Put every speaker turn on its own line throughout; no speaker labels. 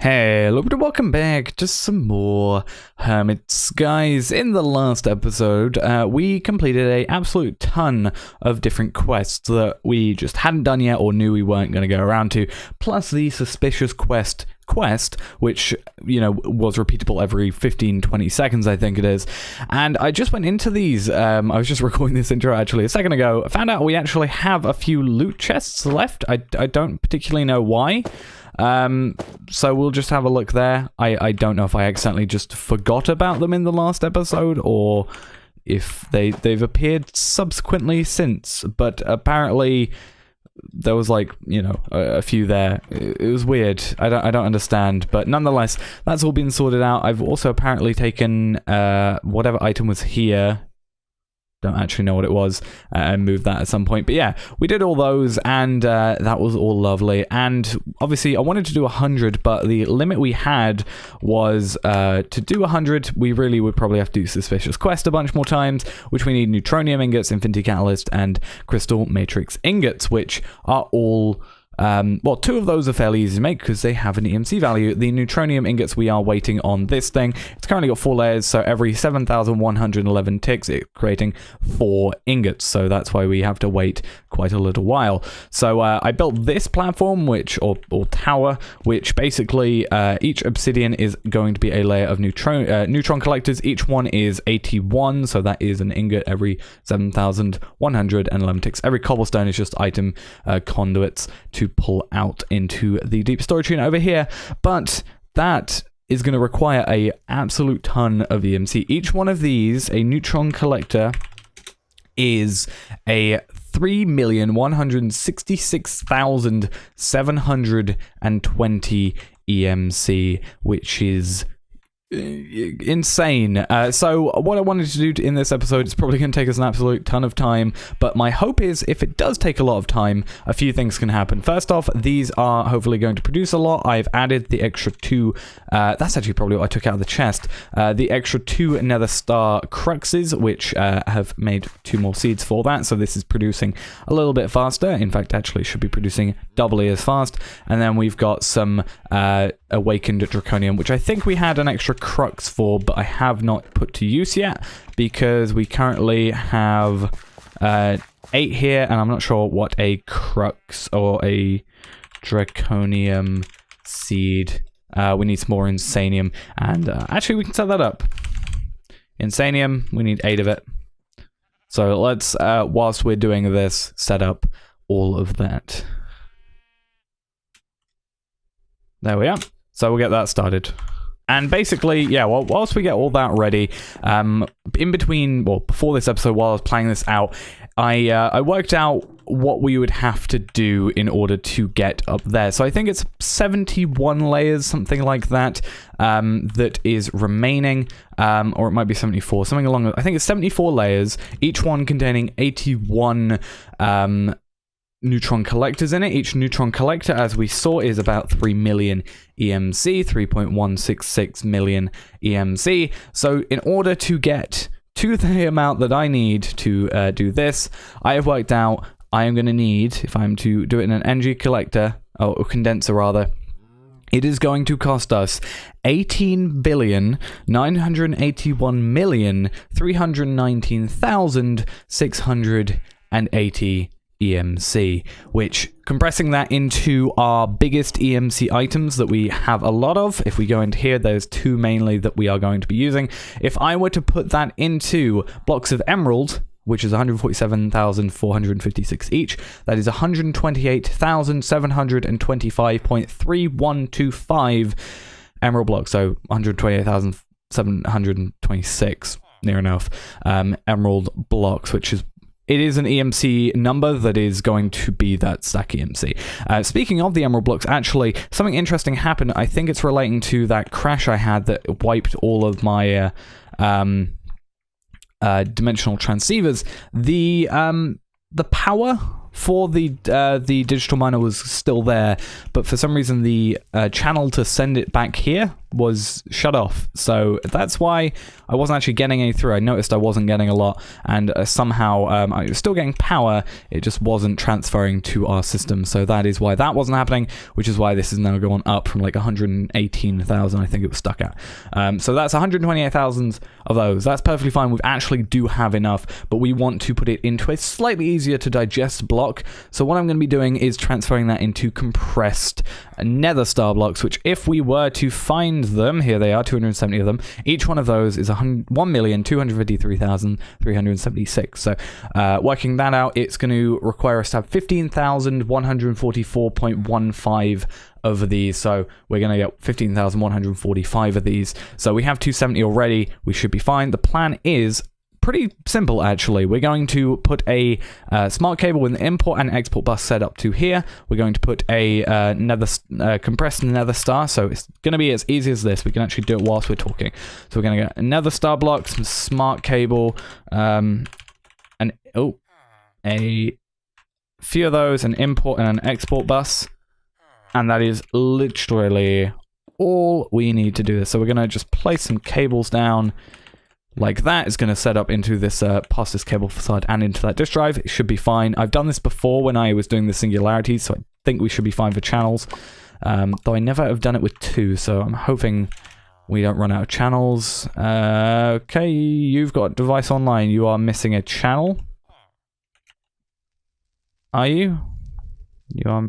Hello and welcome back to some more Hermit Skies. In the last episode, we completed an absolute ton of different quests that we just hadn't done yet or knew we weren't going to go around to, plus the suspicious quest, which, you know, was repeatable every 15-20 seconds, I think it is. And I just went into these, I was just recording this intro actually a second ago, I found out we actually have a few loot chests left. I don't particularly know why. So we'll just have a look there. I don't know if I accidentally just forgot about them in the last episode or if they've appeared subsequently since, but apparently there was, like, you know, a few there. It was weird. I don't understand, but nonetheless, that's all been sorted out. I've also apparently taken whatever item was here. Don't actually know what it was, and moved that at some point. But yeah, we did all those, and that was all lovely. And obviously, I wanted to do 100, but the limit we had was to do 100, we really would probably have to do Suspicious Quest a bunch more times, which we need Neutronium Ingots, Infinity Catalyst, and Crystal Matrix Ingots, which are all... well, two of those are fairly easy to make because they have an EMC value. The Neutronium Ingots, we are waiting on this thing. It's currently got 4 layers, so every 7,111 ticks, it's creating 4 ingots. So that's why we have to wait quite a little while. So I built this platform, or tower, which basically each obsidian is going to be a layer of Neutron Collectors. Each one is 81, so that is an ingot every 7,111 ticks. Every cobblestone is just item conduits to pull out into the deep storage unit over here, but that is going to require a absolute ton of EMC. Each one of these, a Neutron Collector, is a 3,166,720 EMC, which is insane. So what I wanted to do in this episode is probably going to take us an absolute ton of time, but my hope is if it does take a lot of time, a few things can happen. First off, these are hopefully going to produce a lot. I've added the extra 2, that's actually probably what I took out of the chest, the extra 2 Nether Star Cruxes, which have made 2 more seeds for that, so this is producing a little bit faster. In fact, actually should be producing doubly as fast. And then we've got some Awakened Draconium, which I think we had an extra crux for, but I have not put to use yet because we currently have 8 here, and I'm not sure what a crux or a draconium seed. We need some more insanium, and actually we can set that up. Insanium, we need 8 of it. So let's, whilst we're doing this, set up all of that. There we are. So we'll get that started. And basically, yeah, well, whilst we get all that ready, in between, well, before this episode, while I was planning this out, I worked out what we would have to do in order to get up there. So I think it's 71 layers, something like that, that is remaining, or it might be 74, something along I think it's 74 layers, each one containing 81 Neutron Collectors in it. Each Neutron Collector, as we saw, is about 3 million EMC, 3.166 million EMC. So in order to get to the amount that I need to do this, I have worked out I am going to need, if I'm to do it in an energy collector, or condenser rather, it is going to cost us 18,981,319,680 EMC, which, compressing that into our biggest EMC items that we have a lot of, if we go into here, there's 2 mainly that we are going to be using. If I were to put that into blocks of emerald, which is 147,456 each, that is 128,725.3125 emerald blocks, so 128,726, near enough, emerald blocks, which is, it is an EMC number that is going to be that stack EMC. Speaking of the emerald blocks, actually, something interesting happened. I think it's relating to that crash I had that wiped all of my dimensional transceivers. The power for the digital miner was still there, but for some reason the channel to send it back here, was shut off. So that's why I wasn't actually getting any through. I noticed I wasn't getting a lot, and somehow I was still getting power. It just wasn't transferring to our system. So that is why that wasn't happening, which is why this is now going up from like 118,000, I think it was stuck at. So that's 128,000 of those. That's perfectly fine. We actually do have enough, but we want to put it into a slightly easier to digest block. So what I'm going to be doing is transferring that into compressed nether star blocks, which if we were to find them, here they are, 270 of them. Each one of those is 1,253,376. So working that out, it's going to require us to have 15,144.15 of these. So we're going to get 15,145 of these. So we have 270 already. We should be fine. The plan is pretty simple, actually. We're going to put a smart cable with an import and export bus set up to here. We're going to put a compressed nether star. So it's going to be as easy as this. We can actually do it whilst we're talking. So we're going to get a nether star block, some smart cable, a few of those, an import and an export bus. And that is literally all we need to do this. So we're going to just place some cables down like that. Is going to set up into this past this cable facade and into that disk drive. It should be fine. I've done this before when I was doing the singularities, so I think we should be fine for channels. Though I never have done it with two, so I'm hoping we don't run out of channels. Okay, you've got device online. You are missing a channel. Are you? You are.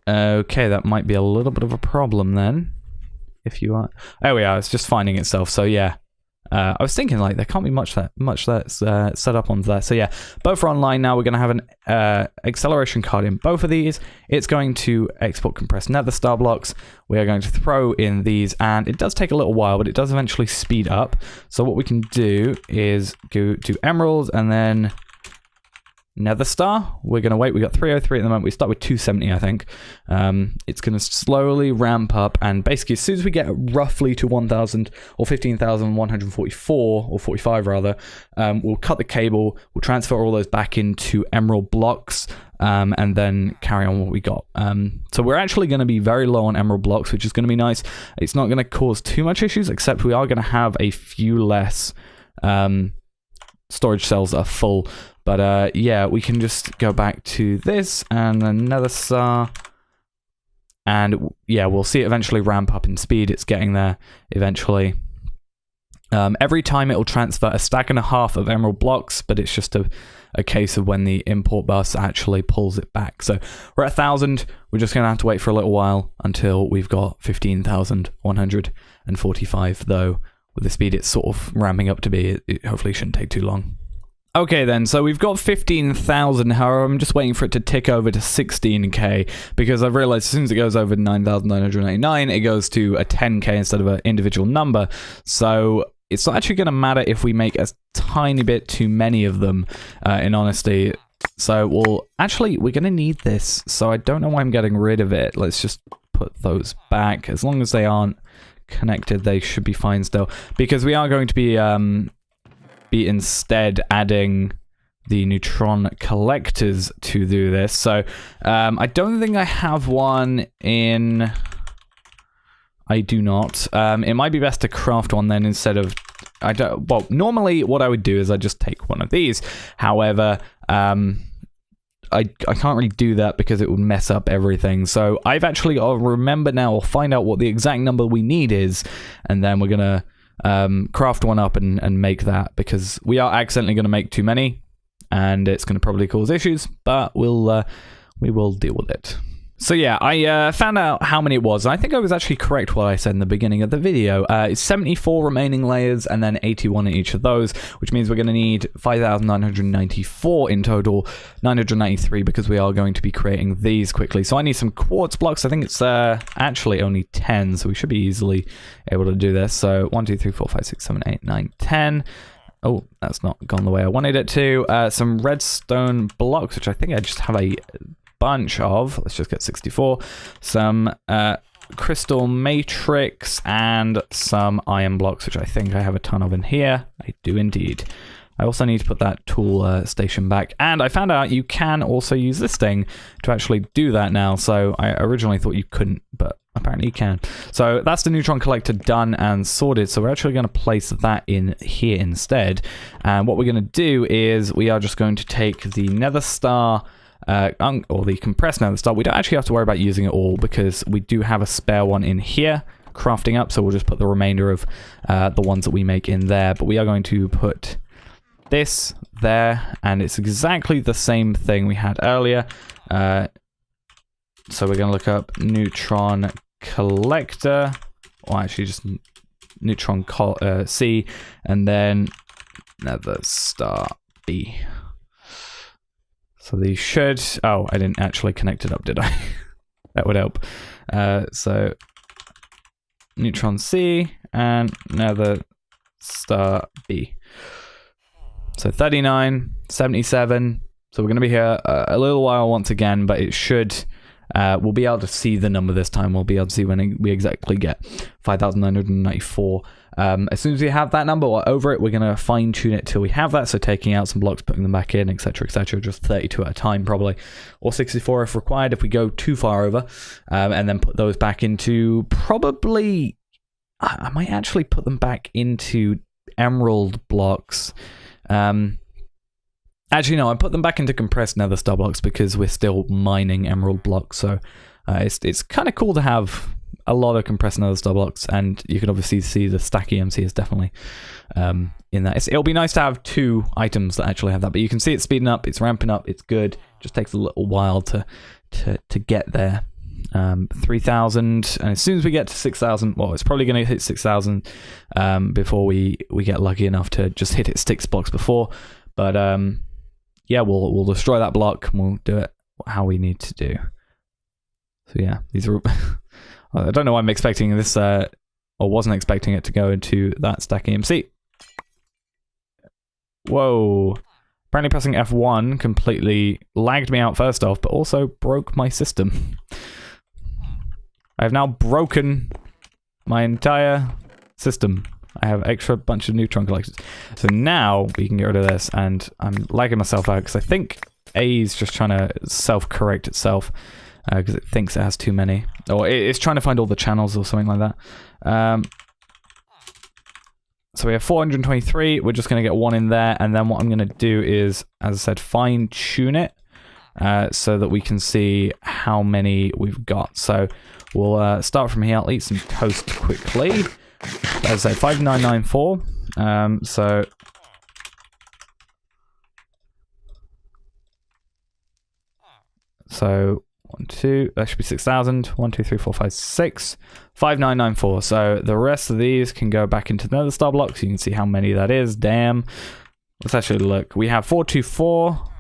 Okay, that might be a little bit of a problem then. If you are, there we are. It's just finding itself. So yeah, I was thinking like there can't be much that's set up on that. So yeah, both are online now. We're going to have an acceleration card in both of these. It's going to export compressed nether star blocks. We are going to throw in these, and it does take a little while, but it does eventually speed up. So what we can do is go to emeralds and then nether star. We're going to wait. We got 303 at the moment. We start with 270, I think. It's going to slowly ramp up, and basically as soon as we get roughly to 1,000 or 15,144 or 45 rather, we'll cut the cable. We'll transfer all those back into emerald blocks, and then carry on what we got. So we're actually going to be very low on emerald blocks, which is going to be nice. It's not going to cause too much issues, except we are going to have a few less storage cells that are full. But yeah, we can just go back to this and another star. And yeah, we'll see it eventually ramp up in speed. It's getting there eventually. Every time it will transfer a stack and a half of emerald blocks, but it's just a case of when the import bus actually pulls it back. So we're at 1,000. We're just going to have to wait for a little while until we've got 15,145, though with the speed it's sort of ramping up to be, it hopefully shouldn't take too long. Okay then, so we've got 15,000, however, I'm just waiting for it to tick over to 16k, because I've realized as soon as it goes over 9,989, it goes to a 10k instead of an individual number. So it's not actually going to matter if we make a tiny bit too many of them, in honesty. So we're going to need this, so I don't know why I'm getting rid of it. Let's just put those back. As long as they aren't connected, they should be fine still, because we are going to be instead adding the Neutron Collectors to do this. So I don't think I have one in. I do not. It might be best to craft one then instead of. Well, normally what I would do is I just take one of these. However, I can't really do that because it would mess up everything. So I've actually got to remember now, or find out what the exact number we need is, and then we're gonna craft one up and make that, because we are accidentally going to make too many and it's going to probably cause issues, but we will deal with it. So yeah, I found out how many it was, and I think I was actually correct what I said in the beginning of the video. It's 74 remaining layers and then 81 in each of those, which means we're going to need 5,994 in total, 993 because we are going to be creating these quickly. So I need some quartz blocks. I think it's actually only 10, so we should be easily able to do this. So 1, 2, 3, 4, 5, 6, 7, 8, 9, 10. Oh, that's not gone the way I wanted it to. Some redstone blocks, which I think I just have a bunch of. Let's just get 64. Some crystal matrix and some iron blocks, which I think I have a ton of in here. I do indeed. I also need to put that tool station back. And I found out you can also use this thing to actually do that now. So I originally thought you couldn't, but apparently you can. So that's the Neutron Collector done and sorted. So we're actually going to place that in here instead. And what we're going to do is we are just going to take the Nether Star, or the compressed Nether Star. We don't actually have to worry about using it all because we do have a spare one in here crafting up. So we'll just put the remainder of the ones that we make in there. But we are going to put this there, and it's exactly the same thing we had earlier. So we're going to look up Neutron Collector, or actually just Neutron C, and then Nether Star B. So these should... Oh, I didn't actually connect it up, did I? That would help. So Neutron C and Nether Star B. So 39, 77. So we're going to be here a little while once again, but it should... we'll be able to see the number this time. We'll be able to see when we exactly get 5,994. As soon as we have that number or over it, we're going to fine tune it till we have that. So taking out some blocks, putting them back in, etc., etc. Just 32 at a time probably, or 64 if required if we go too far over. And then put those back into probably... I might actually put them back into emerald blocks. Actually, no, I put them back into compressed Nether Star blocks because we're still mining emerald blocks. So it's kind of cool to have a lot of compressed Nether Star blocks, and you can obviously see the stack EMC is definitely in that. It'll be nice to have two items that actually have that, but you can see it's speeding up, it's ramping up, it's good. Just takes a little while to get there. 3,000, and as soon as we get to 6,000, well, it's probably going to hit 6,000 before we get lucky enough to just hit its 6 blocks before. But yeah, we'll destroy that block and we'll do it how we need to do. So yeah, these are... I don't know why I'm expecting this, or wasn't expecting it to go into that stack EMC. Whoa. Apparently pressing F1 completely lagged me out first off, but also broke my system. I have now broken my entire system. I have extra bunch of Neutron Collectors. So now we can get rid of this, and I'm lagging myself out because I think A is just trying to self-correct itself because it thinks it has too many. Or it's trying to find all the channels or something like that. So we have 423. We're just going to get one in there, and then what I'm going to do is, as I said, fine-tune it so that we can see how many we've got. So we'll start from here. I'll eat some toast quickly. As I say, 5994. So 1, 2, that should be 6,000. 1, 2, 3, 4, 5, 6. 5994. So the rest of these can go back into the Nether Star blocks. You can see how many that is. Damn. Let's actually look. We have 424.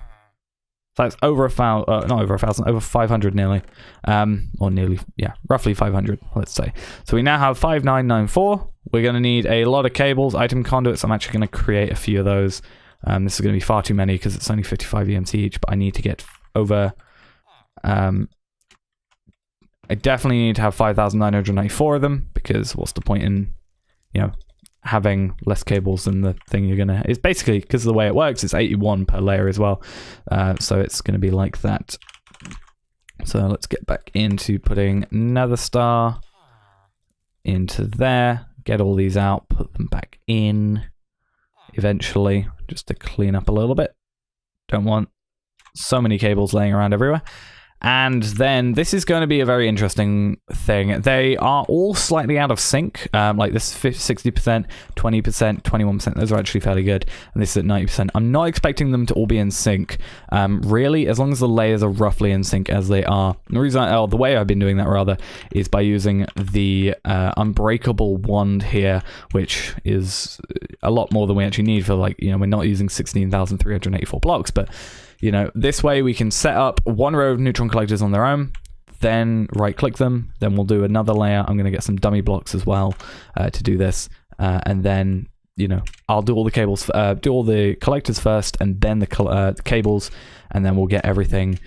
So that's over 1,000, not over 1,000, over 500 nearly. Or nearly, yeah, roughly 500, let's say. So we now have 5994. We're going to need a lot of cables, item conduits. I'm actually going to create a few of those. This is going to be far too many because it's only 55 EMC each, but I need to get over... I definitely need to have 5,994 of them because what's the point in, you know, having less cables than the thing you're gonna... It's basically, because of the way it works, it's 81 per layer as well. So it's gonna be like that. So let's get back into putting Nether Star into there. Get all these out, put them back in eventually, just to clean up a little bit. Don't want so many cables laying around everywhere. And then this is going to be a very interesting thing. They are all slightly out of sync. Like this is 60%, 20%, 21%. Those are actually fairly good. And this is at 90%. I'm not expecting them to all be in sync. Really, as long as the layers are roughly in sync as they are. The reason, the way I've been doing that rather, is by using the unbreakable wand here, which is a lot more than we actually need for, like, you know, we're not using 16,384 blocks, but you know, this way we can set up one row of Neutron Collectors on their own, then right-click them, then we'll do another layer. I'm going to get some dummy blocks as well to do this, and then, you know, I'll do all the cables, do all the collectors first, and then the cables, and then we'll get everything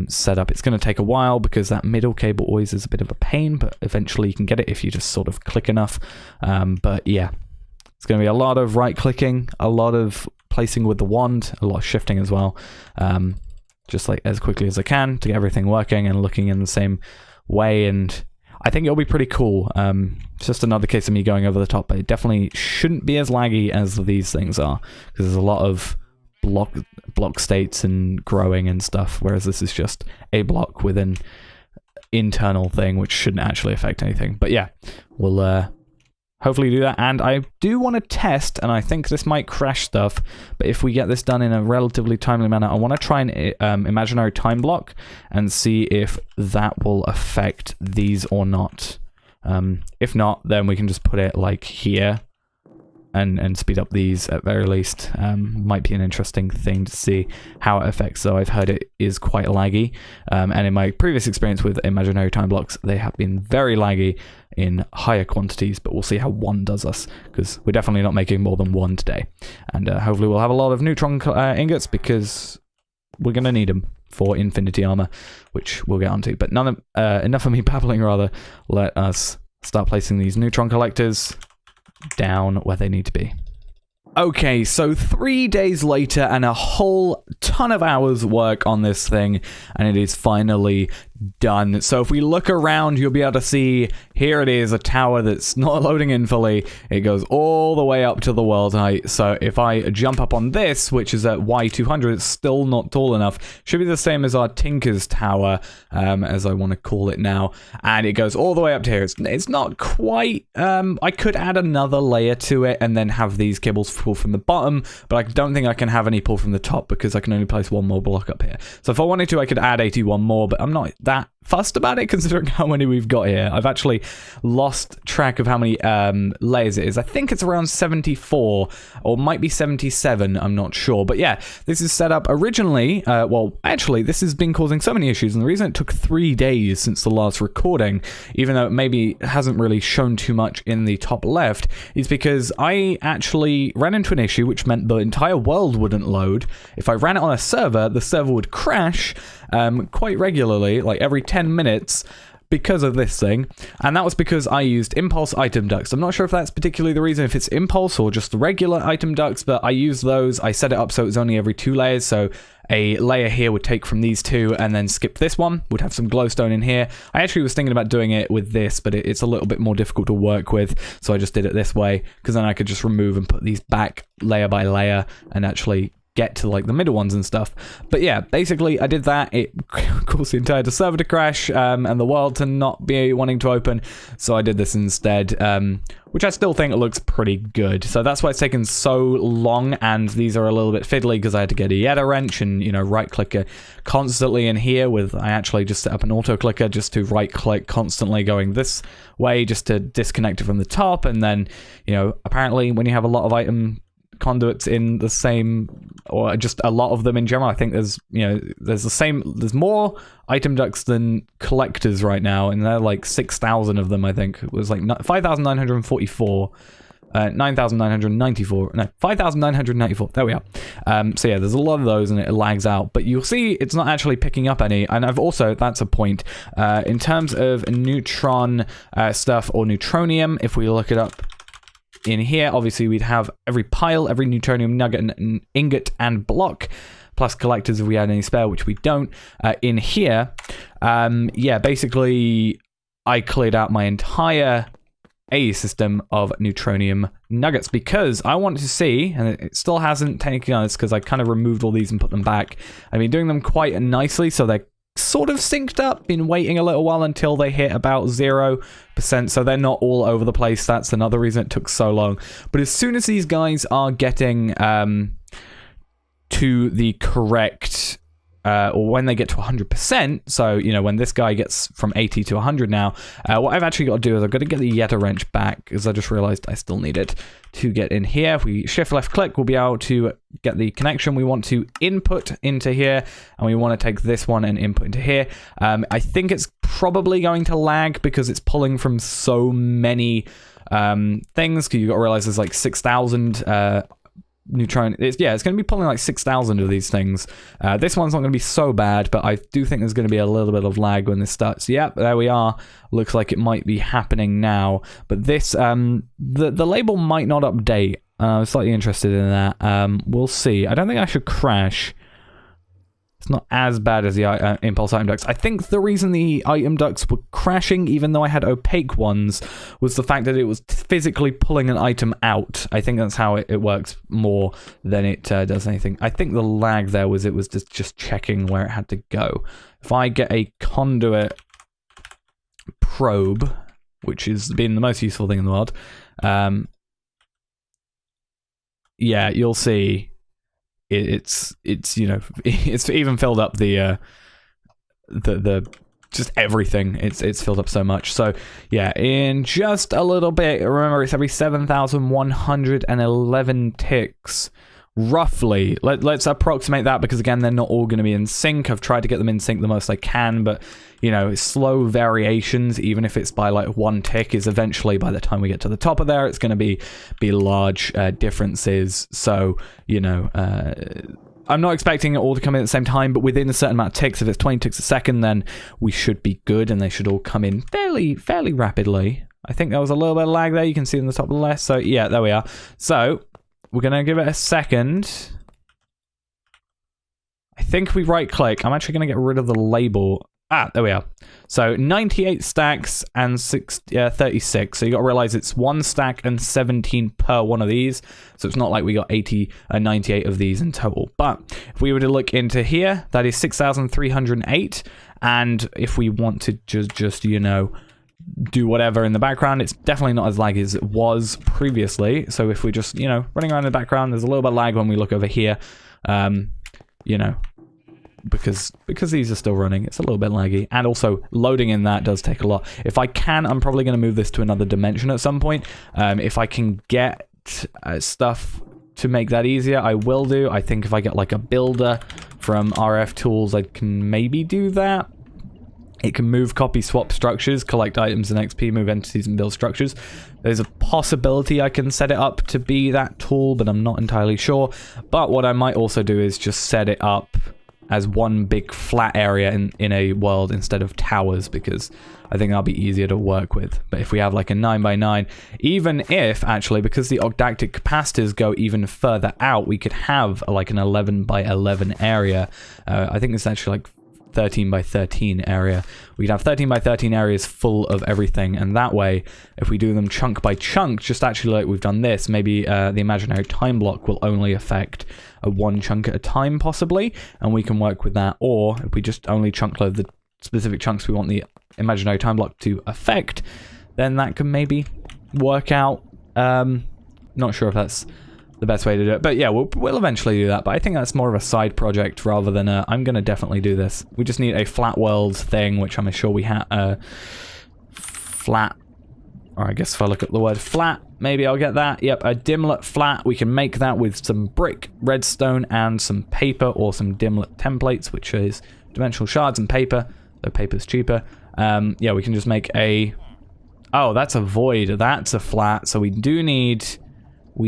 set up. It's going to take a while because that middle cable always is a bit of a pain, but eventually you can get it if you just sort of click enough. But yeah, it's going to be a lot of right-clicking, a lot of placing with the wand, a lot of shifting as well, just like as quickly as I can to get everything working and looking in the same way, and I think it'll be pretty cool. It's just another case of me going over the top, but it definitely shouldn't be as laggy as these things are, because there's a lot of block states and growing and stuff, whereas this is just a block with an internal thing which shouldn't actually affect anything. But yeah, we'll hopefully do that, and I do want to test, and I think this might crash stuff, but if we get this done in a relatively timely manner, I want to try an imaginary time block and see if that will affect these or not. If not, then we can just put it like here and speed up these at very least. Might be an interesting thing to see how it affects, though I've heard it is quite laggy, and in my previous experience with imaginary time blocks, they have been very laggy in higher quantities, but we'll see how one does us, because we're definitely not making more than one today, and hopefully we'll have a lot of neutron ingots, because we're going to need them for infinity armor, which we'll get onto. But enough of me babbling, rather. Let us start placing these neutron collectors down where they need to be. Okay, so 3 days later and a whole ton of hours work on this thing, and it is finally done. So if we look around, you'll be able to see, here it is, a tower that's not loading in fully. It goes all the way up to the world height. So if I jump up on this, which is at Y200, it's still not tall enough. Should be the same as our Tinker's Tower, as I want to call it now. And it goes all the way up to here. It's not quite, I could add another layer to it and then have these cables pull from the bottom, but I don't think I can have any pull from the top because I can only place one more block up here. So if I wanted to, I could add 81 more, but I'm not that fussed about it considering how many we've got here. I've actually lost track of how many layers it is. I think it's around 74 or might be 77, I'm not sure. But yeah, this is set up originally, well actually this has been causing so many issues, and the reason it took 3 days since the last recording, even though it maybe hasn't really shown too much in the top left, is because I actually ran into an issue which meant the entire world wouldn't load. If I ran it on a server, the server would crash quite regularly, like every 10 minutes, because of this thing, and that was because I used impulse item ducts. I'm not sure if that's particularly the reason, if it's impulse or just the regular item ducts, but I used those. I set it up so it was only every 2 layers, so a layer here would take from these 2 and then skip this one, would have some glowstone in here. I actually was thinking about doing it with this, but it's a little bit more difficult to work with, so I just did it this way, because then I could just remove and put these back layer by layer and actually get to like the middle ones and stuff. But yeah, basically I did that. It caused the entire server to crash and the world to not be wanting to open, so I did this instead, which I still think it looks pretty good. So that's why it's taken so long, and these are a little bit fiddly because I had to get a Yeta wrench and, you know, right click it constantly in here with, I actually just set up an auto clicker just to right click constantly going this way just to disconnect it from the top. And then, you know, apparently when you have a lot of item conduits in the same, or just a lot of them in general, I think there's, you know, there's more item ducts than collectors right now, and they're like 6,000 of them. I think it was like 5,944, 9,994, no, 5,994, there we are. So yeah, there's a lot of those and it lags out, but you'll see it's not actually picking up any. And I've also, that's a point, in terms of neutron stuff or neutronium, if we look it up in here, obviously we'd have every pile, every Neutronium nugget and ingot and block, plus collectors if we had any spare, which we don't. In here, yeah, basically I cleared out my entire A system of Neutronium nuggets because I wanted to see, and it still hasn't taken on this because I kind of removed all these and put them back. I've been doing them quite nicely, so they're sort of synced up, been waiting a little while until they hit about 0%, so they're not all over the place. That's another reason it took so long. But as soon as these guys are getting to the correct, or when they get to 100%, so, you know, when this guy gets from 80 to 100 now, what I've actually got to do is I've got to get the Yeta wrench back, because I just realized I still need it to get in here. If we shift left click, we'll be able to get the connection we want to input into here, and we want to take this one and input into here. I think it's probably going to lag because it's pulling from so many things, because you've got to realize there's like 6,000 neutron. It's going to be pulling like 6,000 of these things. This one's not going to be so bad, but I do think there's going to be a little bit of lag when this starts. Yep, there we are. Looks like it might be happening now. But this, the label might not update I was slightly interested in that. We'll see. I don't think I should crash. It's not as bad as the impulse item ducts. I think the reason the item ducts were crashing, even though I had opaque ones, was the fact that it was physically pulling an item out. I think that's how it works more than it does anything. I think the lag there was it was just checking where it had to go. If I get a conduit probe, which has been the most useful thing in the world, yeah, you'll see. It's you know, it's even filled up the just everything. It's filled up so much. So yeah, in just a little bit, remember it's every 7,111 ticks. Roughly, let's approximate that, because again, they're not all going to be in sync. I've tried to get them in sync the most I can, but you know, slow variations, even if it's by like 1 tick, is eventually, by the time we get to the top of there, it's going to be large differences. So you know, I'm not expecting it all to come in at the same time, but within a certain amount of ticks. If it's 20 ticks a second, then we should be good, and they should all come in fairly rapidly. I think there was a little bit of lag there. You can see in the top left. So yeah, there we are. So we're going to give it a second. I think if we right click, I'm actually going to get rid of the label. Ah, there we are. So 98 stacks and 36. So you got to realize it's 1 stack and 17 per one of these. So it's not like we got 98 of these in total. But if we were to look into here, that is 6,308. And if we want to just you know, do whatever in the background, it's definitely not as laggy as it was previously. So if we're just, you know, running around in the background, there's a little bit of lag when we look over here, you know, because these are still running, it's a little bit laggy. And also loading in that does take a lot. If I can, I'm probably going to move this to another dimension at some point. If I can get stuff to make that easier, I will do. I think if I get like a builder from RF Tools, I can maybe do that. It can move, copy, swap structures, collect items and XP, move entities and build structures. There's a possibility I can set it up to be that tool, but I'm not entirely sure. But what I might also do is just set it up as one big flat area in a world instead of towers, because I think that'll be easier to work with. But if we have like a 9x9, even if actually, because the octactic capacitors go even further out, we could have like an 11x11 area. I think it's actually like 13x13 area. We can have 13x13 areas full of everything, and that way, if we do them chunk by chunk, just actually like we've done this, maybe the imaginary time block will only affect a 1 chunk at a time, possibly, and we can work with that. Or if we just only chunk load the specific chunks we want the imaginary time block to affect, then that can maybe work out. Not sure if that's the best way to do it, but yeah, we'll eventually do that. But I think that's more of a side project rather than I'm gonna definitely do this. We just need a flat world thing, which I'm sure we have. Flat, or I guess if I look at the word flat, maybe I'll get that. Yep, a dimlet flat. We can make that with some brick, redstone, and some paper, or some dimlet templates, which is dimensional shards and paper, though paper's cheaper. Yeah, we can just make a... Oh, that's a void. That's a flat. So we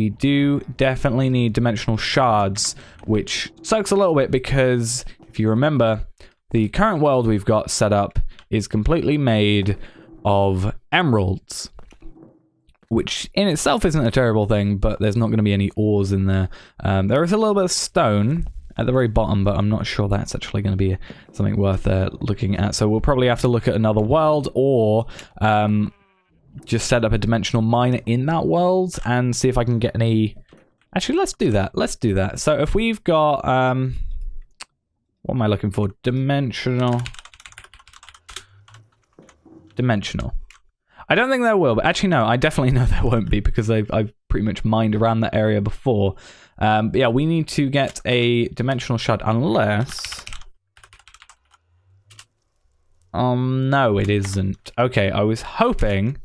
do definitely need dimensional shards, which sucks a little bit because if you remember, the current world we've got set up is completely made of emeralds, which in itself isn't a terrible thing, but there's not going to be any ores in there. There is a little bit of stone at the very bottom, but I'm not sure that's actually going to be something worth looking at. So we'll probably have to look at another world, or just set up a dimensional miner in that world and see if I can get any... Actually, let's do that. Let's do that. So if we've got... what am I looking for? Dimensional. I don't think there will, but actually no, I definitely know there won't be because I've pretty much mined around that area before. But yeah, we need to get a dimensional shard unless... no, it isn't. Okay, I was hoping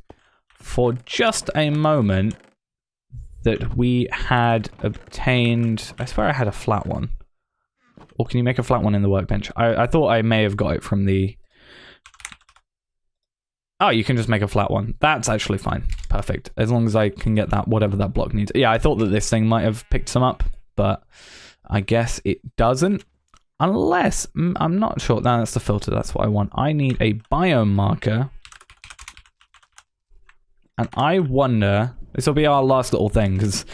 for just a moment that we had obtained... I swear I had a flat one. Or can you make a flat one in the workbench? I thought I may have got it from the... Oh, you can just make a flat one. That's actually fine. Perfect. As long as I can get that, whatever that block needs. Yeah, I thought that this thing might have picked some up, but I guess it doesn't. Unless, I'm not sure. No, that's the filter. That's what I want. I need a biome marker. And I wonder This will be our last little thing, because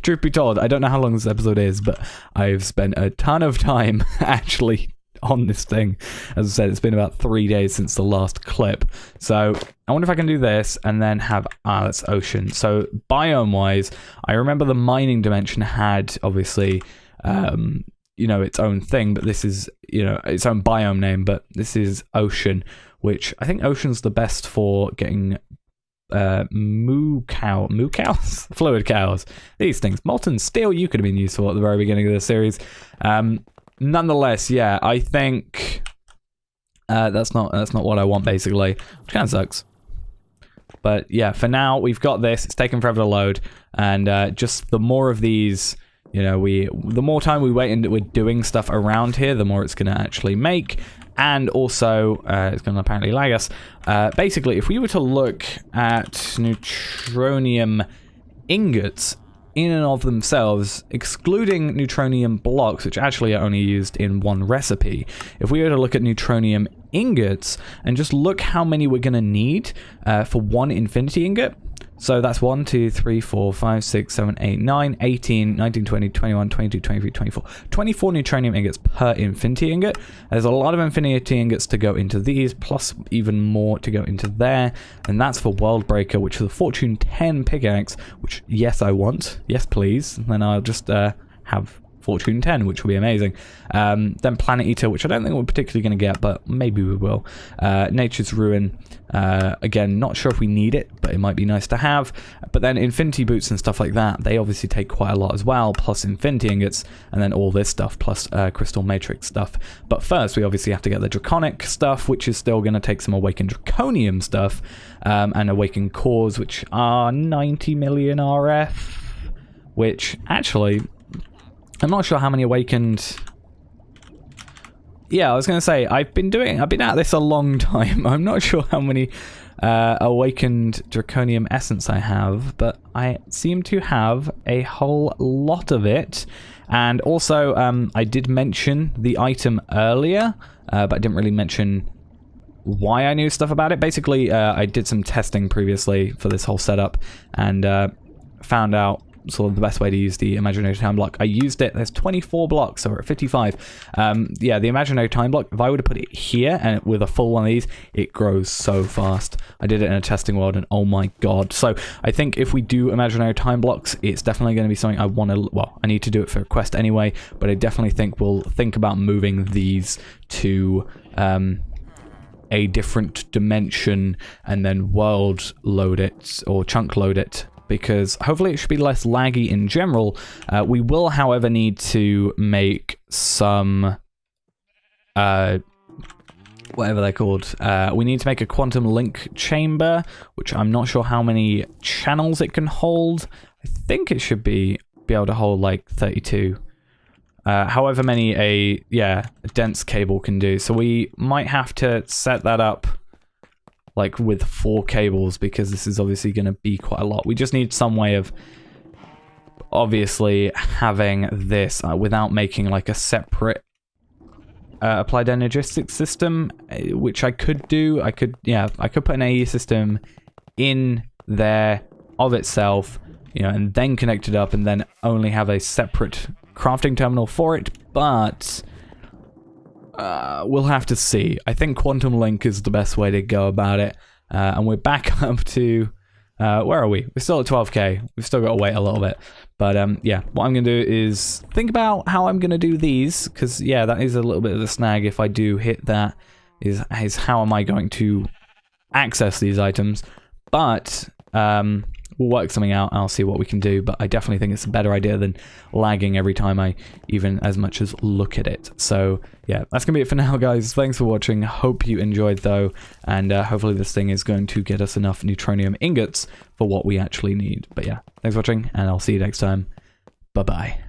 truth be told, I don't know how long this episode is, but I've spent a ton of time actually on this thing. As I said, it's been about 3 days since the last clip. So I wonder if I can do this and then have, that's ocean. So biome-wise, I remember the mining dimension had, obviously, you know, its own thing, but this is, you know, its own biome name, but this is ocean, which I think ocean's the best for getting moo cows? Fluid cows. These things. Molten steel you could have been useful at the very beginning of the series. Nonetheless, yeah, I think that's not what I want, basically. Which kind of sucks. But yeah, for now, we've got this. It's taken forever to load. And just the more of these, you know, the more time we wait and we're doing stuff around here, the more it's going to actually make. And also, it's going to apparently lag us. Basically, if we were to look at Neutronium Ingots in and of themselves, excluding Neutronium blocks, which actually are only used in one recipe, if we were to look at Neutronium Ingots and just look how many we're going to need for one Infinity Ingot. So that's 1, 2, 3, 4, 5, 6, 7, 8, 9, 18, 19, 20, 21, 22, 23, 24. 24 Neutronium Ingots per Infinity Ingot. There's a lot of Infinity Ingots to go into these, plus even more to go into there. And that's for World Breaker, which is a Fortune 10 pickaxe, which, yes, I want. Yes, please. And then I'll just have Fortune 10, which will be amazing. Then Planet Eater, which I don't think we're particularly going to get, but maybe we will. Nature's Ruin. Again, not sure if we need it, but it might be nice to have. But then Infinity Boots and stuff like that, they obviously take quite a lot as well, plus Infinity Ingots, and then all this stuff, plus Crystal Matrix stuff. But first, we obviously have to get the Draconic stuff, which is still going to take some Awakened Draconium stuff, and Awakened Cores, which are 90 million RF, which actually, I'm not sure how many Awakened... Yeah, I was going to say, I've been at this a long time. I'm not sure how many Awakened Draconium Essence I have, but I seem to have a whole lot of it. And also, I did mention the item earlier, but I didn't really mention why I knew stuff about it. Basically, I did some testing previously for this whole setup, and found out sort of the best way to use the imaginary time block. I used it. There's 24 blocks, so we're at 55. Yeah, the imaginary time block, if I were to put it here and with a full one of these, it grows so fast. I did it in a testing world and oh my god. So I think if we do imaginary time blocks, it's definitely going to be something I want to, well, I need to do it for a quest anyway, but I definitely think we'll think about moving these to a different dimension and then world load it or chunk load it, because hopefully it should be less laggy in general. We will, however, need to make some, whatever they're called. We need to make a quantum link chamber, which I'm not sure how many channels it can hold. I think it should be able to hold like 32. However many a dense cable can do. So we might have to set that up like with 4 cables, because this is obviously going to be quite a lot. We just need some way of obviously having this without making like a separate applied energistics system, which I could do. I could put an AE system in there of itself, you know, and then connect it up and then only have a separate crafting terminal for it, but we'll have to see. I think Quantum Link is the best way to go about it. And we're back up to, where are we? We're still at 12k. We've still got to wait a little bit. But yeah, what I'm going to do is think about how I'm going to do these, because yeah, that is a little bit of a snag if I do hit that, is how am I going to access these items. But we'll work something out and I'll see what we can do, but I definitely think it's a better idea than lagging every time I even as much as look at it. So yeah, that's gonna be it for now, guys. Thanks for watching. Hope you enjoyed though, and hopefully this thing is going to get us enough Neutronium Ingots for what we actually need. But yeah, thanks for watching, and I'll see you next time. Bye bye.